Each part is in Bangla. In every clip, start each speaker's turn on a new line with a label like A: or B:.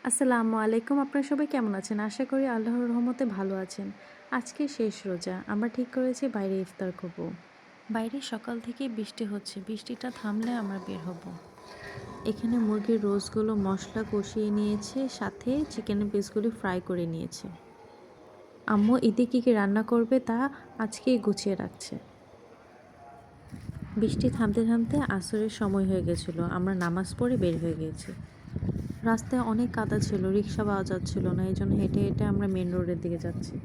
A: আসসালামু আলাইকুম। আপনারা সবাই কেমন আছেন? আশা করি আল্লাহর রহমতে ভালো আছেন। আজকে শেষ রোজা। আমরা ঠিক করেছি বাইরে ইফতার করব। বাইরে সকাল থেকেই বৃষ্টি হচ্ছে। বৃষ্টিটা থামলে আমরা বের হব। এখানে মুরগির রোস্টগুলো মসলা কষিয়ে নিয়েছে, সাথে চিকেনের পিসগুলি ফ্রাই করে নিয়েছে। আম্মু ঈদে কী রান্না করবে তা আজকেই গুছিয়ে রাখছে। বৃষ্টি থামতে থামতে আসরের সময় হয়ে গেছিল। আমরা নামাজ পড়ে বের হয়ে গিয়েছি। রাস্তায় অনেক কাদা ছিল, রিক্সা পাওয়া যাচ্ছিল না। এজন্য হেঁটে হেঁটে আমরা মেন রোডের দিকে যাচ্ছি।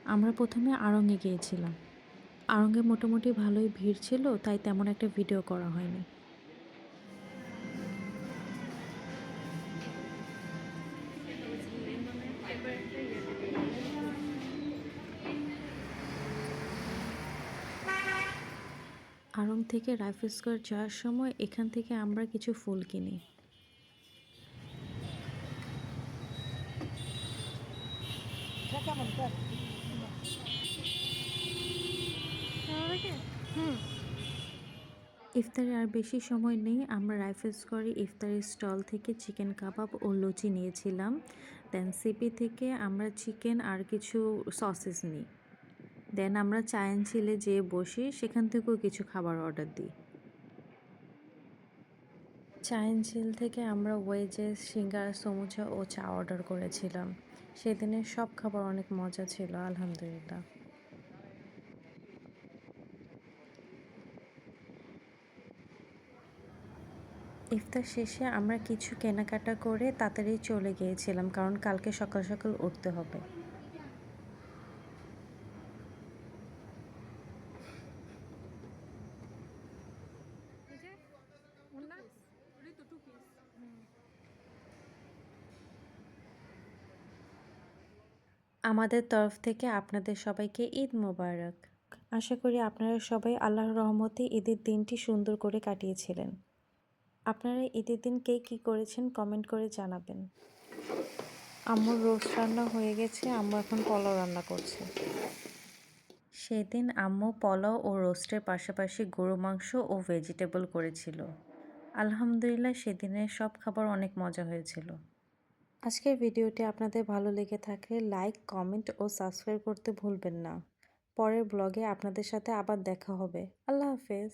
A: আমরা প্রথমে আড়ং-এ গিয়েছিলাম। আড়ং-এ মোটামুটি ভালোই ভিড় ছিল, তাই তেমন একটা ভিডিও করা হয়নি। আড়ং থেকে রাইফেল স্কয়ার যাওয়ার সময় এখান থেকে আমরা কিছু ফুল কিনি। ইফতারে আর বেশি সময় নেই। আমরা রাইফেল স্কয়ারে ইফতারের স্টল থেকে চিকেন কাবাব ও লুচি নিয়েছিলাম। দেন সিপি থেকে আমরা চিকেন আর কিছু সসেস নিই। দেন আমরা চায়ন চিলে যেয়ে বসি, সেখান থেকেও কিছু খাবার অর্ডার দিই। চায়ন ঝিল থেকে আমরা ওয়েজেস, সিঙ্গারা, সমুচা ও চা অর্ডার করেছিলাম। সেদিনের সব খাবার অনেক মজা ছিল, আলহামদুলিল্লাহ। ইফতার শেষে আমরা কিছু কেনাকাটা করে তাড়াতাড়ি চলে গিয়েছিলাম, কারণ কালকে সকাল সকাল উঠতে হবে। আমাদের তরফ থেকে আপনাদের সবাইকে ঈদ মোবারক। আশা করি আপনারা সবাই আল্লাহর রহমতে ঈদের দিনটি সুন্দর করে কাটিয়েছিলেন। আপনারা ঈদের দিন কে কী করেছেন কমেন্ট করে জানাবেন। আম্মুর রোস্ট রান্না হয়ে গেছে, আম্মু এখন পোলাও রান্না করছে। সেদিন আম্মু পোলাও ও রোস্টের পাশাপাশি গরু মাংস ও ভেজিটেবল করেছিল। আলহামদুলিল্লাহ, সেদিনের সব খাবার অনেক মজা হয়েছিল। আজকের ভিডিওটি আপনাদের ভালো লেগে থাকলে লাইক, কমেন্ট ও সাবস্ক্রাইব করতে ভুলবেন না। পরের ব্লগে আপনাদের সাথে আবার দেখা হবে। আল্লাহ হাফেজ।